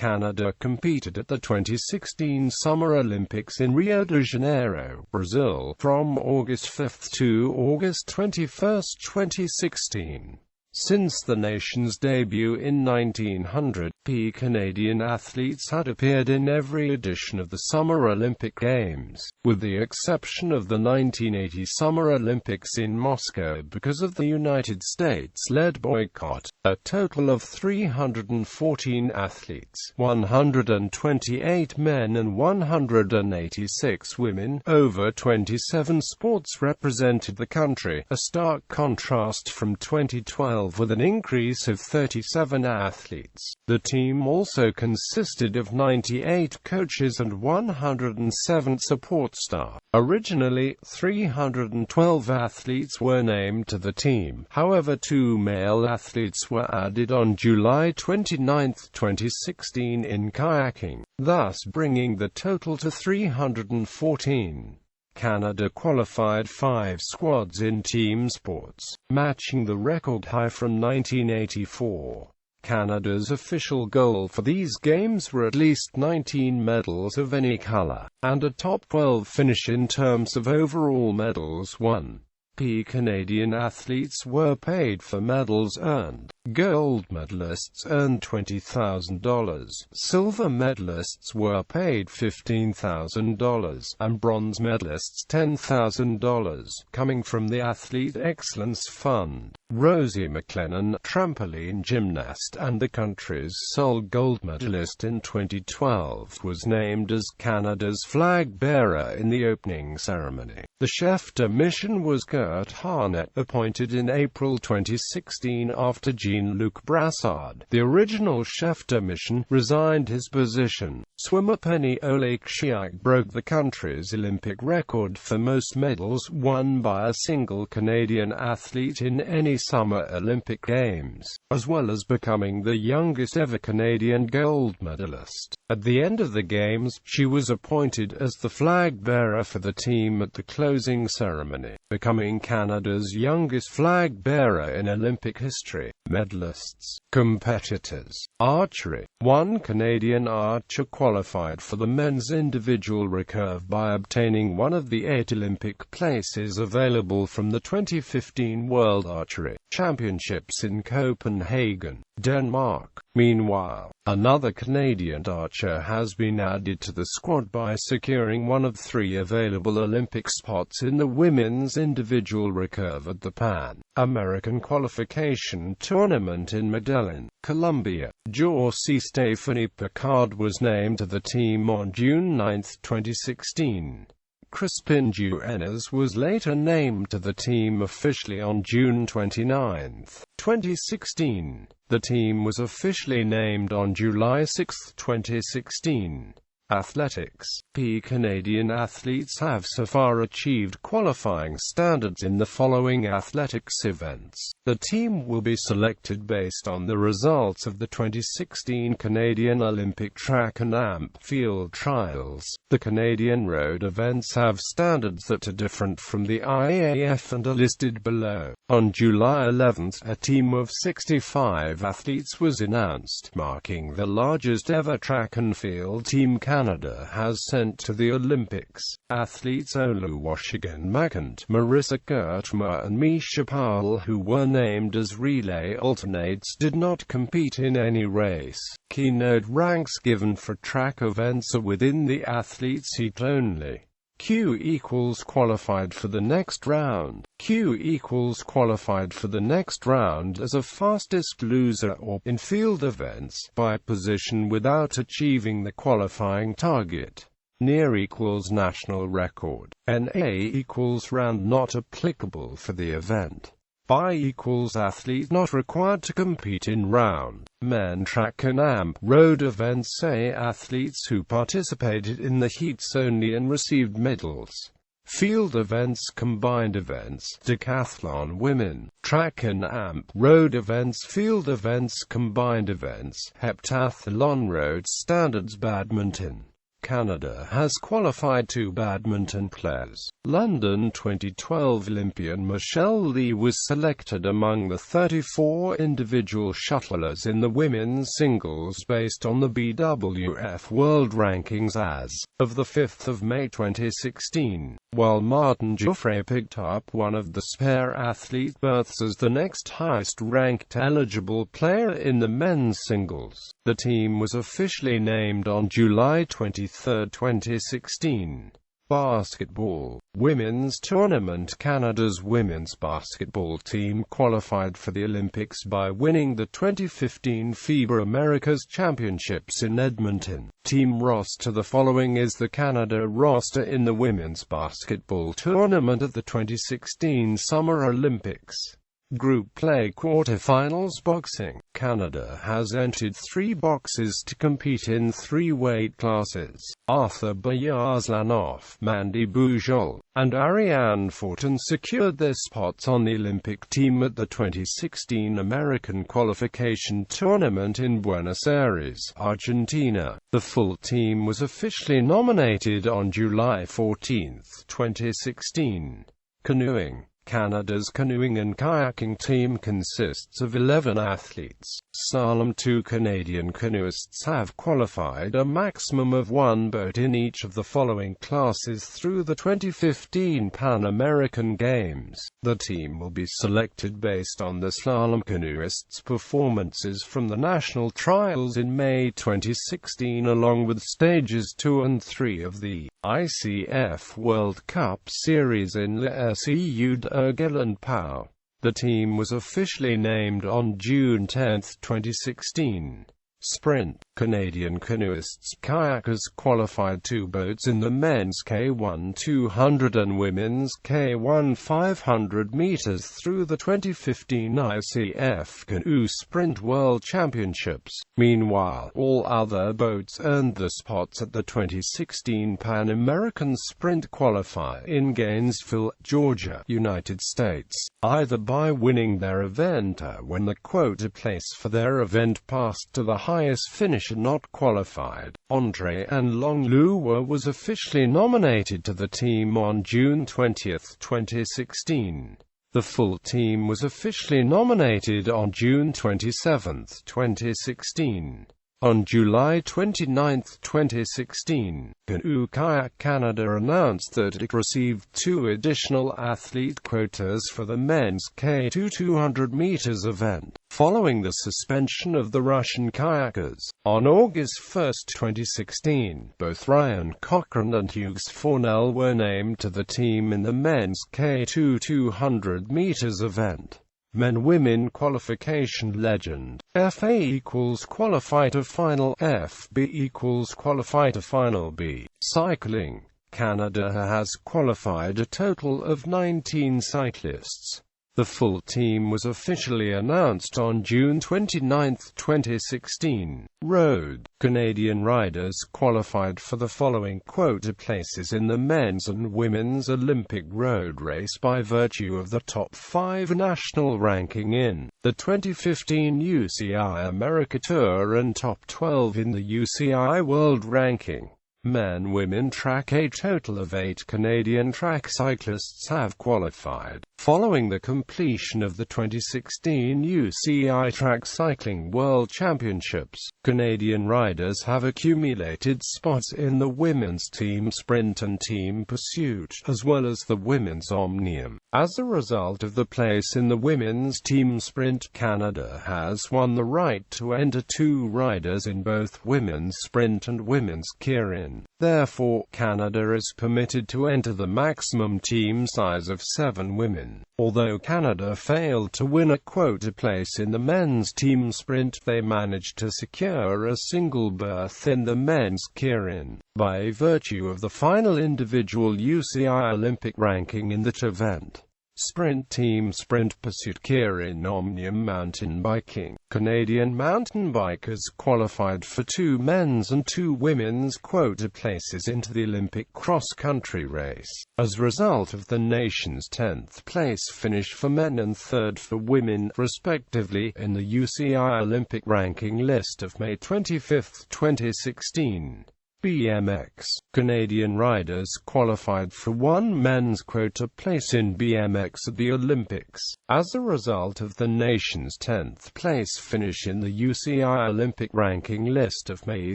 Canada competed at the 2016 Summer Olympics in Rio de Janeiro, Brazil, from August 5 to August 21, 2016. Since the nation's debut in 1900, Canadian athletes had appeared in every edition of the Summer Olympic Games, with the exception of the 1980 Summer Olympics in Moscow because of the United States-led boycott. A total of 314 athletes, 128 men and 186 women, over 27 sports represented the country, a stark contrast from 2012 with an increase of 37 athletes. The team also consisted of 98 coaches and 107 support staff. Originally, 312 athletes were named to the team. However, 2 male athletes were added on July 29, 2016 in kayaking, thus bringing the total to 314. Canada qualified 5 squads in team sports, matching the record high from 1984. Canada's official goal for these games were at least 19 medals of any color, and a top 12 finish in terms of overall medals won. Canadian athletes were paid for medals earned. Gold medalists earned $20,000, silver medalists were paid $15,000, and bronze medalists $10,000, coming from the Athlete Excellence Fund. Rosie McLennan, trampoline gymnast and the country's sole gold medalist in 2012, was named as Canada's flag bearer in the opening ceremony. The chef-de mission was Kurt Harnett, appointed in April 2016 after Jean-Luc Brassard, the original chef de mission, resigned his position. Swimmer Penny Oleksiak broke the country's Olympic record for most medals won by a single Canadian athlete in any Summer Olympic Games, as well as becoming the youngest ever Canadian gold medalist. At the end of the Games, she was appointed as the flag bearer for the team at the closing ceremony, becoming Canada's youngest flag bearer in Olympic history. Medalists. Competitors. Archery. One Canadian archer qualified for the men's individual recurve by obtaining one of the 8 Olympic places available from the 2015 World Archery Championships in Copenhagen, Denmark. Meanwhile, another Canadian archer has been added to the squad by securing one of 3 available Olympic spots in the women's individual recurve at the Pan American Qualification Tournament in Medellin, Colombia. Josie Stephanie Picard was named to the team on June 9, 2016. Crispin Duenas was later named to the team officially on June 29, 2016. The team was officially named on July 6, 2016. Athletics. Canadian athletes have so far achieved qualifying standards in the following athletics events. The team will be selected based on the results of the 2016 Canadian Olympic Track and Amp Field Trials. The Canadian road events have standards that are different from the IAAF and are listed below. On July 11, a team of 65 athletes was announced, marking the largest ever track and field team Canada has sent to the Olympics. Athletes Oluwasegun Makant, Marissa Kurtma and Misha Powell, who were named as relay alternates, did not compete in any race. Keynote ranks given for track events are within the athlete's heat only. Q equals qualified for the next round. Q equals qualified for the next round as a fastest loser or, in field events, by position without achieving the qualifying target. Near equals national record. NA equals round not applicable for the event. By equals athlete not required to compete in round. Men track and amp road events say athletes who participated in the heats only and received medals. Field events, combined events, decathlon women, track and amp road events, field events, combined events, heptathlon road standards. Badminton. Canada has qualified 2 badminton players. London 2012 Olympian Michelle Lee was selected among the 34 individual shuttlers in the women's singles based on the BWF World Rankings as of 5 May 2016, while Martin Joffre picked up one of the spare athlete berths as the next highest-ranked eligible player in the men's singles. The team was officially named on July 23, 2016. Basketball. Women's tournament. Canada's women's basketball team qualified for the Olympics by winning the 2015 FIBA Americas Championships in Edmonton. Team roster. The following is the Canada roster in the women's basketball tournament at the 2016 Summer Olympics. Group play. Quarterfinals. Boxing. Canada has entered 3 boxes to compete in 3 weight classes. Arthur Boyarzlanov, Mandy Bujol, and Ariane Fortin secured their spots on the Olympic team at the 2016 American Qualification Tournament in Buenos Aires, Argentina. The full team was officially nominated on July 14, 2016. Canoeing. Canada's canoeing and kayaking team consists of 11 athletes. Slalom. 2 Canadian canoeists have qualified a maximum of 1 boat in each of the following classes through the 2015 Pan American Games. The team will be selected based on the slalom canoeists' performances from the national trials in May 2016 along with stages 2 and 3 of the ICF World Cup Series in Le Seu d'Urgell Pau. The team was officially named on June 10, 2016. Sprint. Canadian canoeists kayakers qualified 2 boats in the men's K1 200 and women's K1 500 meters through the 2015 ICF Canoe Sprint World Championships. Meanwhile, all other boats earned the spots at the 2016 Pan American Sprint Qualifier in Gainesville, Georgia, United States, either by winning their event or when the quota place for their event passed to the highest finisher not qualified. Andre and Long Luwa was officially nominated to the team on June 20, 2016. The full team was officially nominated on June 27, 2016. On July 29, 2016, Canoe Kayak Canada announced that it received 2 additional athlete quotas for the men's K2 200 meters event, following the suspension of the Russian kayakers. On August 1, 2016, both Ryan Cochran and Hugues Fournel were named to the team in the men's K2 200 meters event. Men-Women Qualification Legend. FA equals Qualify to Final. FB equals Qualify to Final B. Cycling. Canada has qualified a total of 19 cyclists. The full team was officially announced on June 29, 2016. Road. Canadian riders qualified for the following quota places in the men's and women's Olympic road race by virtue of the top 5 national ranking in the 2015 UCI America Tour and top 12 in the UCI World Ranking. Men-Women Track. A total of 8 Canadian track cyclists have qualified. Following the completion of the 2016 UCI Track Cycling World Championships, Canadian riders have accumulated spots in the women's team sprint and team pursuit, as well as the women's omnium. As a result of the place in the women's team sprint, Canada has won the right to enter 2 riders in both women's sprint and women's keirin. Therefore, Canada is permitted to enter the maximum team size of 7 women. Although Canada failed to win a quota place in the men's team sprint, they managed to secure a single berth in the men's keirin, by virtue of the final individual UCI Olympic ranking in that event. Sprint team sprint pursuit keirin omnium mountain biking. Canadian mountain bikers qualified for 2 men's and 2 women's quota places into the Olympic cross-country race, as a result of the nation's 10th place finish for men and 3rd for women, respectively, in the UCI Olympic ranking list of May 25, 2016. BMX. Canadian riders qualified for one men's quota place in BMX at the Olympics. As a result of the nation's 10th place finish in the UCI Olympic ranking list of May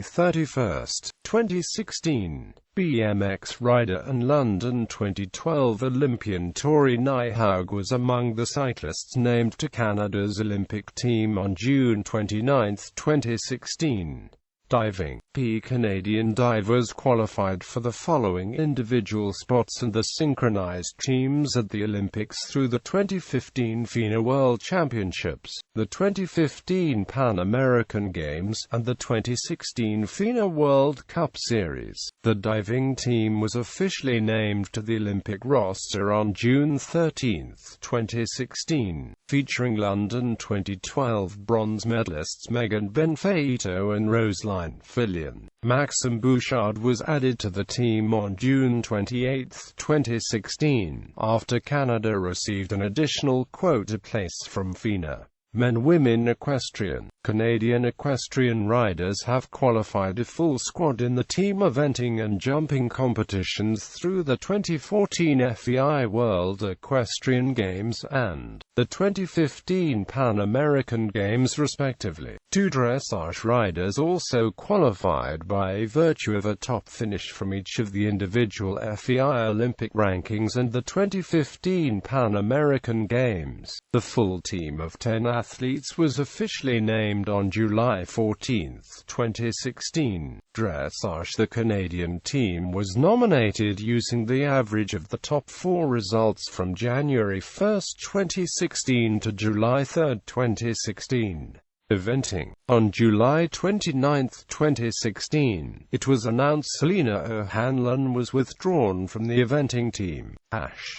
31, 2016, BMX rider and London 2012 Olympian Tori Nyhaug was among the cyclists named to Canada's Olympic team on June 29, 2016. Diving. Canadian divers qualified for the following individual spots in the synchronized teams at the Olympics through the 2015 FINA World Championships, the 2015 Pan American Games, and the 2016 FINA World Cup Series. The diving team was officially named to the Olympic roster on June 13, 2016, featuring London 2012 bronze medalists Megan Benfeito and Roseline Fillion. Maxime Bouchard was added to the team on June 28, 2016, after Canada received an additional quota place from FINA. Men/Women Equestrian. Canadian equestrian riders have qualified a full squad in the team eventing and jumping competitions through the 2014 FEI World Equestrian Games and the 2015 Pan American Games respectively. Two dressage riders also qualified by virtue of a top finish from each of the individual FEI Olympic rankings and the 2015 Pan American Games. The full team of 10 athletes was officially named on July 14, 2016. Dressage. The Canadian team was nominated using the average of the top 4 results from January 1, 2016 to July 3, 2016. Eventing. On July 29, 2016, it was announced Selena O'Hanlon was withdrawn from the eventing team.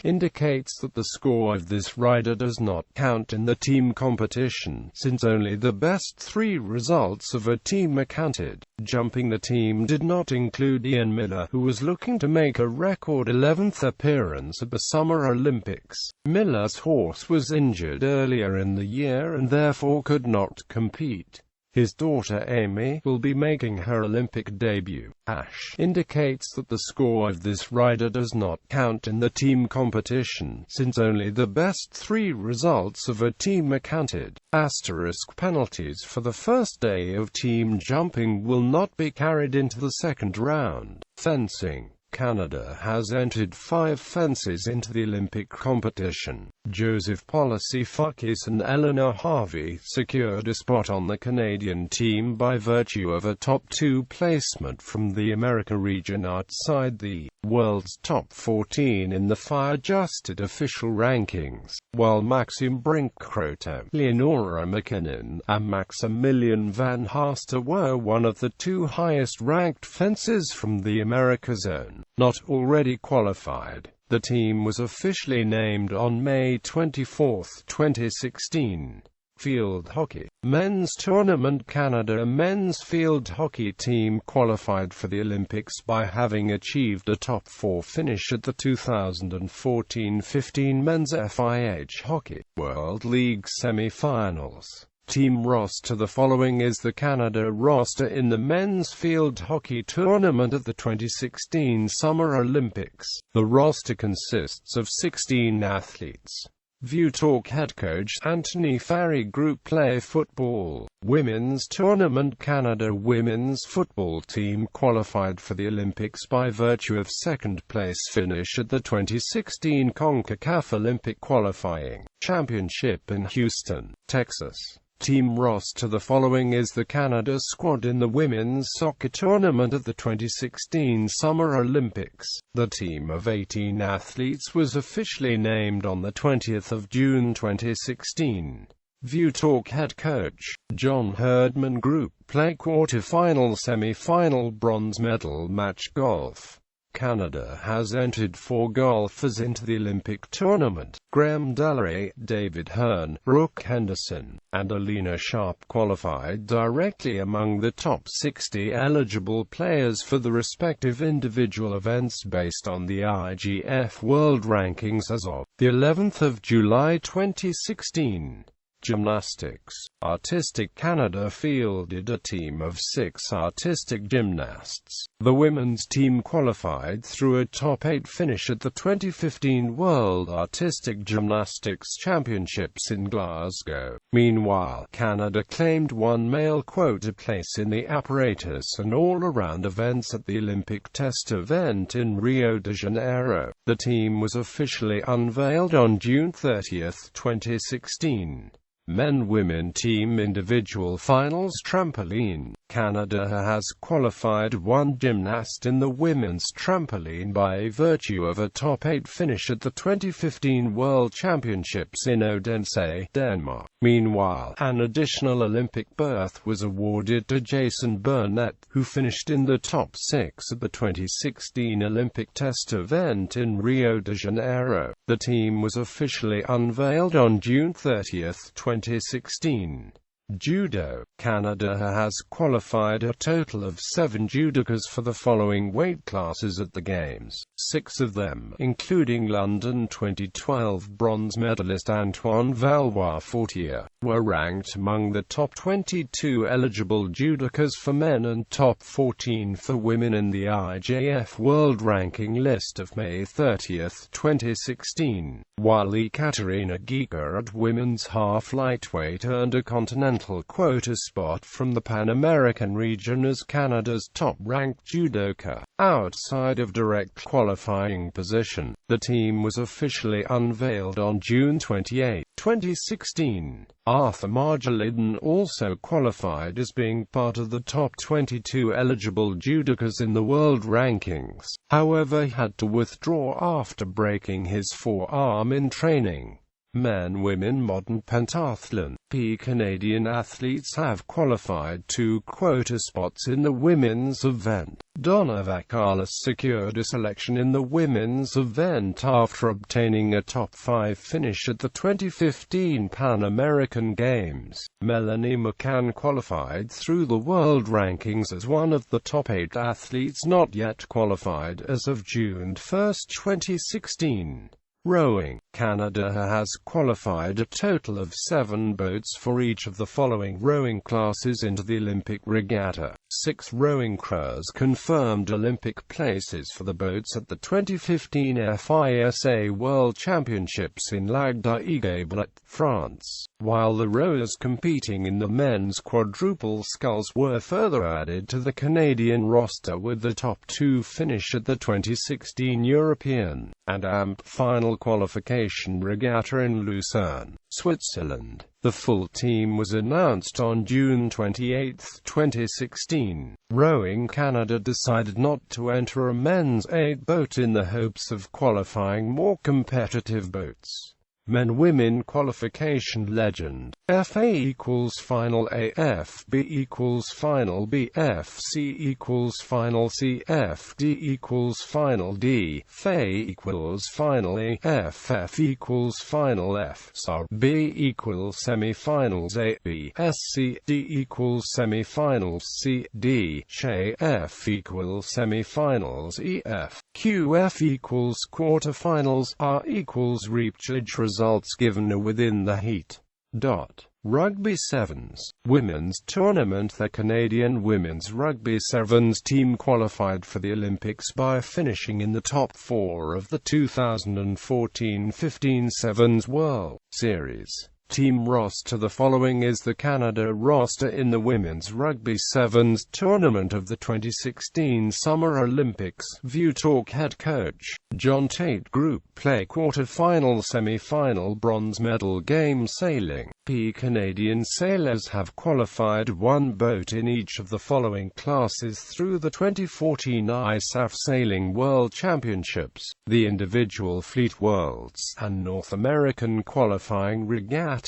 Indicates that the score of this rider does not count in the team competition, since only the best 3 results of a team are counted. Jumping. The team did not include Ian Miller, who was looking to make a record 11th appearance at the Summer Olympics. Miller's horse was injured earlier in the year and therefore could not compete. His daughter Amy will be making her Olympic debut. Indicates that the score of this rider does not count in the team competition, since only the best 3 results of a team are counted. Penalties for the first day of team jumping will not be carried into the second round. Fencing. Canada has entered 5 fences into the Olympic competition. Joseph Polisifakis and Eleanor Harvey secured a spot on the Canadian team by virtue of a top 2 placement from the America region outside the world's top 14 in the FIA-adjusted official rankings, while Maxime Brinkcroto, Leonora McKinnon, and Maximilian Van Haster were one of the 2 highest-ranked fences from the America zone. Not already qualified. The team was officially named on May 24, 2016. Field hockey. Men's tournament. Canada men's field hockey team qualified for the Olympics by having achieved a top 4 finish at the 2014-15 Men's FIH Hockey World League semi-finals. Team roster. The following is the Canada roster in the men's field hockey tournament at the 2016 Summer Olympics. The roster consists of 16 athletes. View Talk head coach Anthony Farry. Group play. Football. Women's tournament. Canada women's football team qualified for the Olympics by virtue of second place finish at the 2016 CONCACAF Olympic Qualifying Championship in Houston, Texas. Team roster. The following is the Canada squad in the women's soccer tournament at the 2016 Summer Olympics. The team of 18 athletes was officially named on the 20th of June 2016. View Talk head coach John Herdman. Group play. Quarter-final, semi-final, bronze medal match. Golf. Canada has entered 4 golfers into the Olympic tournament. Graham Delaray, David Hearn, Brooke Henderson, and Alina Sharp qualified directly among the top 60 eligible players for the respective individual events based on the IGF World Rankings as of the 11th of July 2016. Gymnastics. Artistic Canada fielded a team of 6 artistic gymnasts. The women's team qualified through a top 8 finish at the 2015 World Artistic Gymnastics Championships in Glasgow. Meanwhile, Canada claimed one male quota place in the apparatus and all-around events at the Olympic test event in Rio de Janeiro. The team was officially unveiled on June 30, 2016. Men-Women Team Individual Finals Trampoline. Canada has qualified one gymnast in the women's trampoline by virtue of a top 8 finish at the 2015 World Championships in Odense, Denmark. Meanwhile, an additional Olympic berth was awarded to Jason Burnett, who finished in the top 6 at the 2016 Olympic test event in Rio de Janeiro. The team was officially unveiled on June 30, 2016. Judo. Canada has qualified a total of 7 judokas for the following weight classes at the Games. 6 of them, including London 2012 bronze medalist Antoine Valois-Fortier, were ranked among the top 22 eligible judokas for men and top 14 for women in the IJF World Ranking List of May 30, 2016, while Ekaterina Giga at women's half-lightweight earned a continental quota spot from the Pan American region as Canada's top-ranked judoka. Outside of direct qualifying position, the team was officially unveiled on June 28, 2016. Arthur Marjolidon also qualified as being part of the top 22 eligible judokas in the world rankings. However, he had to withdraw after breaking his forearm in training. Men-Women Modern Pentathlon. Canadian athletes have qualified 2 quota spots in the women's event. Donna Vakalis secured a selection in the women's event after obtaining a top 5 finish at the 2015 Pan American Games. Melanie McCann qualified through the world rankings as one of the top 8 athletes not yet qualified as of June 1, 2016. Rowing. Canada has qualified a total of 7 boats for each of the following rowing classes into the Olympic regatta. 6 rowing crews confirmed Olympic places for the boats at the 2015 FISA World Championships in Lac d'Aigable, France, while the rowers competing in the men's quadruple sculls were further added to the Canadian roster with the top 2 finish at the 2016 European and AMP final qualification regatta in Lucerne, Switzerland. The full team was announced on June 28, 2016. Rowing. Canada decided not to enter a men's 8 boat in the hopes of qualifying more competitive boats. Men-Women qualification legend. FA equals final A, FB equals final B, FC equals final C, FD equals final D, FA equals final E, FF equals final F, SAR B equals semi-finals A, B, SC D equals semi-finals C, D, SHA F equals semi-finals E, F, QF equals quarter-finals, R equals repechage results given within the heat. Rugby Sevens. Women's tournament. The Canadian women's rugby sevens team qualified for the Olympics by finishing in the top 4 of the 2014-15 Sevens World Series. Team roster. The following is the Canada roster in the Women's Rugby Sevens tournament of the 2016 Summer Olympics. View Talk head coach John Tate. Group play quarter-final, semi-final, bronze medal game sailing. Canadian sailors have qualified 1 boat in each of the following classes through the 2014 ISAF Sailing World Championships, the Individual Fleet Worlds, and North American Qualifying Regattas.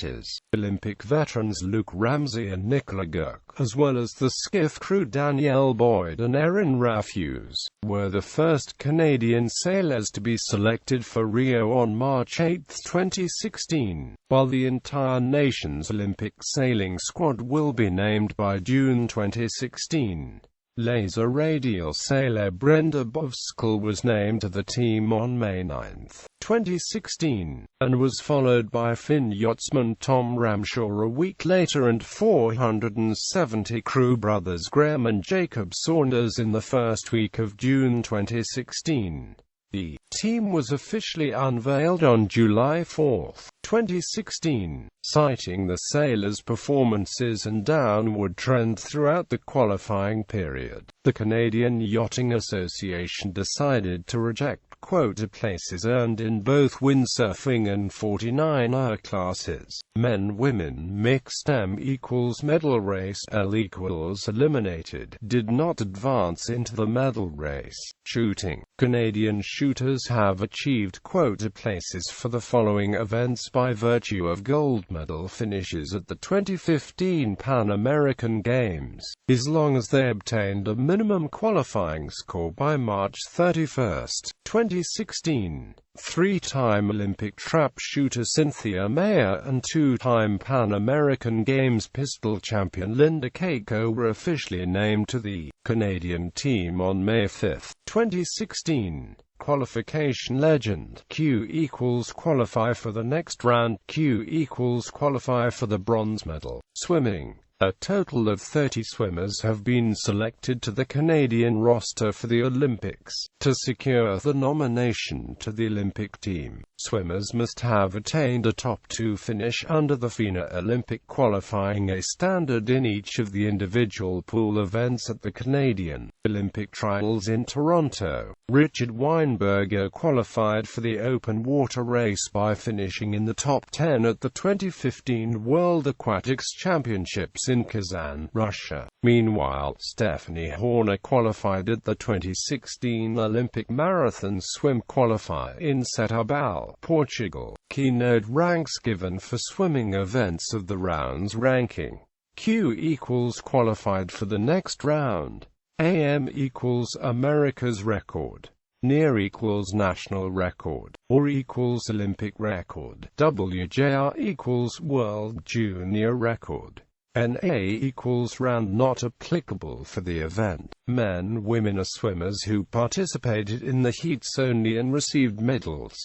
Olympic veterans Luke Ramsey and Nicola Gurk, as well as the skiff crew Danielle Boyd and Erin Rafuse, were the first Canadian sailors to be selected for Rio on March 8, 2016, while the entire nation's Olympic sailing squad will be named by June 2016. Laser radial sailor Brenda Bovskal was named to the team on May 9, 2016, and was followed by Finn yachtsman Tom Ramshaw a week later and 470 crew brothers Graham and Jacob Saunders in the first week of June 2016. The team was officially unveiled on July 4, 2016, citing the sailors' performances and downward trend throughout the qualifying period. The Canadian Yachting Association decided to reject quota places earned in both windsurfing and 49er classes. Men-women mixed M equals medal race L equals eliminated did not advance into the medal race. Shooting. Canadian shooters have achieved quota places for the following events by virtue of gold medal finishes at the 2015 Pan American Games, as long as they obtained a minimum qualifying score by March 31, 2016. Three-time Olympic trap shooter Cynthia Mayer and two-time Pan American Games pistol champion Linda Keiko were officially named to the Canadian team on May 5, 2016. Qualification legend. Q equals qualify for the next round. Q equals qualify for the bronze medal. Swimming. A total of 30 swimmers have been selected to the Canadian roster for the Olympics. To secure the nomination to the Olympic team, swimmers must have attained a top 2 finish under the FINA Olympic qualifying A standard in each of the individual pool events at the Canadian Olympic Trials in Toronto. Richard Weinberger qualified for the open water race by finishing in the top 10 at the 2015 World Aquatics Championships in Kazan, Russia. Meanwhile, Stephanie Horner qualified at the 2016 Olympic Marathon Swim qualifier in Setúbal, Portugal. Keynote ranks given for swimming events of the rounds ranking. Q equals qualified for the next round. AM equals America's record. Near equals national record, or equals Olympic record. WJR equals world junior record. NA equals round not applicable for the event. Men, women are swimmers who participated in the heats only and received medals.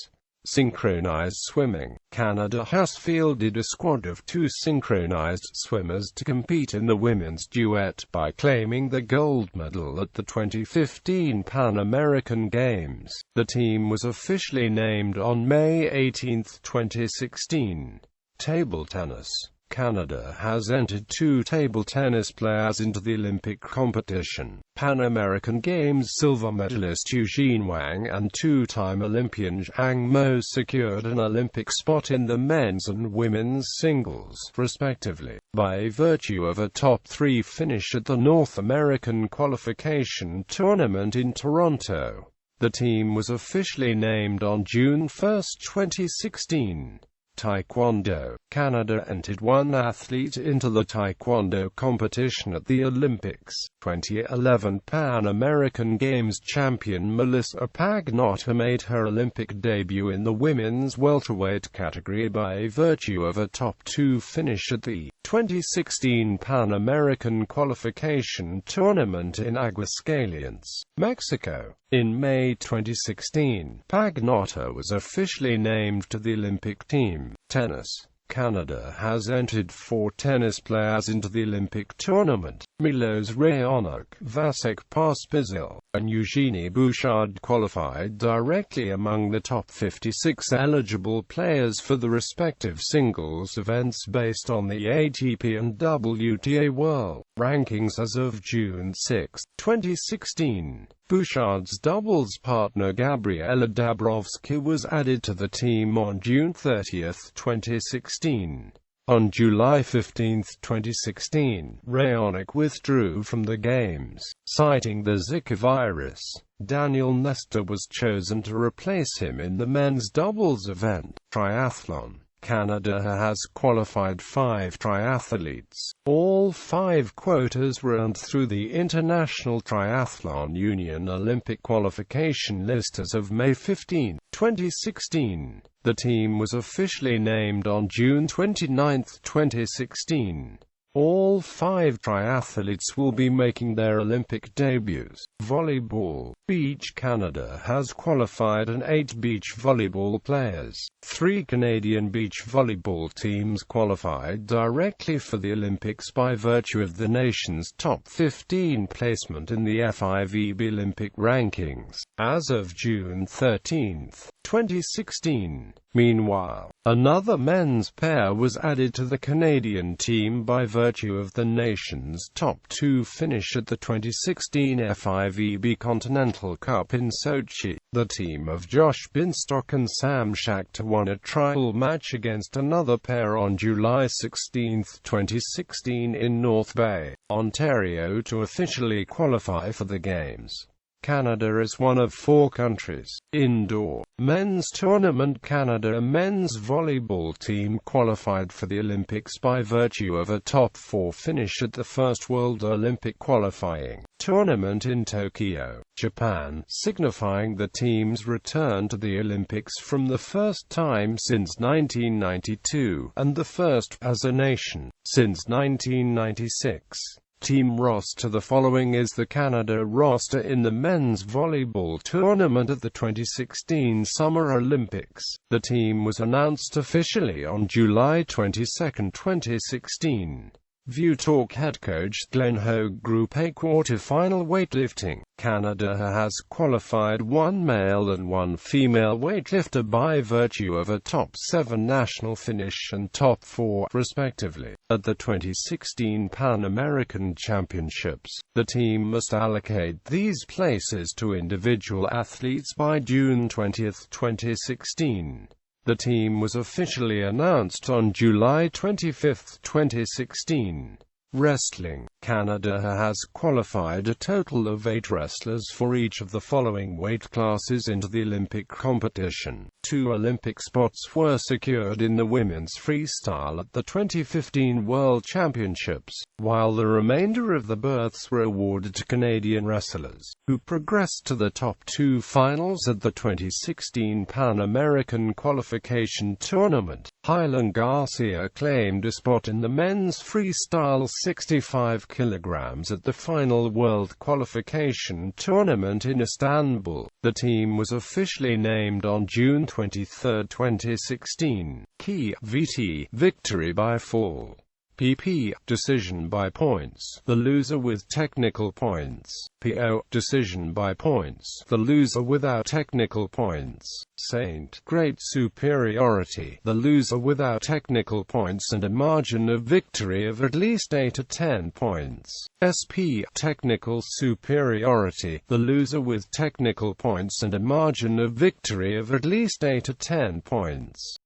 Synchronized swimming. Canada has fielded a squad of 2 synchronized swimmers to compete in the women's duet by claiming the gold medal at the 2015 Pan American Games. The team was officially named on May 18, 2016. Table tennis. Canada has entered 2 table tennis players into the Olympic competition. Pan American Games silver medalist Eugene Wang and two-time Olympian Zhang Mo secured an Olympic spot in the men's and women's singles, respectively, by virtue of a top 3 finish at the North American Qualification Tournament in Toronto. The team was officially named on June 1, 2016. Taekwondo. Canada entered 1 athlete into the Taekwondo competition at the Olympics. 2011 Pan American Games champion Melissa Pagnotta made her Olympic debut in the women's welterweight category by virtue of a top 2 finish at the 2016 Pan American Qualification Tournament in Aguascalientes, Mexico. In May 2016, Pagnotta was officially named to the Olympic team. Tennis. Canada has entered 4 tennis players into the Olympic tournament. Milos Raonic, Vasek Pospisil, and Eugenie Bouchard qualified directly among the top 56 eligible players for the respective singles events based on the ATP and WTA World rankings as of June 6, 2016. Bouchard's doubles partner Gabriela Dabrowski was added to the team on June 30, 2016. On July 15, 2016, Raonic withdrew from the Games, citing the Zika virus. Daniel Nestor was chosen to replace him in the men's doubles event. Triathlon. Canada has qualified 5 triathletes. All 5 quotas were earned through the International Triathlon Union Olympic qualification list as of May 15, 2016. The team was officially named on June 29, 2016. All 5 triathletes will be making their Olympic debuts. Volleyball. Beach. Canada has qualified and 8 beach volleyball players. 3 Canadian beach volleyball teams qualified directly for the Olympics by virtue of the nation's top 15 placement in the FIVB Olympic rankings, as of June 13, 2016. Meanwhile, another men's pair was added to the Canadian team by virtue of the nation's top 2 finish at the 2016 FIVB Continental Cup in Sochi. The team of Josh Binstock and Sam Shachter won a trial match against another pair on July 16, 2016 in North Bay, Ontario to officially qualify for the Games. Canada is one of 4 countries. Indoor men's tournament. Canada men's volleyball team qualified for the Olympics by virtue of a top 4 finish at the first World Olympic qualifying tournament in Tokyo, Japan, signifying the team's return to the Olympics from the first time since 1992, and the first as a nation since 1996. Team roster. The following is the Canada roster in the men's volleyball tournament at the 2016 Summer Olympics. The team was announced officially on July 22, 2016. View Talk head coach Glenn Hoag. Group A quarterfinal weightlifting. Canada has qualified 1 male and 1 female weightlifter by virtue of a top 7 national finish and top 4, respectively, at the 2016 Pan American Championships. The team must allocate these places to individual athletes by June 20, 2016. The team was officially announced on July 25, 2016. Wrestling. Canada has qualified a total of 8 wrestlers for each of the following weight classes into the Olympic competition. 2 Olympic spots were secured in the women's freestyle at the 2015 World Championships, while the remainder of the berths were awarded to Canadian wrestlers, who progressed to the top 2 finals at the 2016 Pan American Qualification Tournament. Hylan Garcia claimed a spot in the men's freestyle 65 kilograms at the final World Qualification Tournament in Istanbul. The team was officially named on June 23, 2016. Key VT victory by fall. PP decision by points, the loser with technical points. PO decision by points, the loser without technical points. Saint great superiority, the loser without technical points and a margin of victory of at least 8 to 10 points. SP technical superiority, the loser with technical points and a margin of victory of at least 8 to 10 points.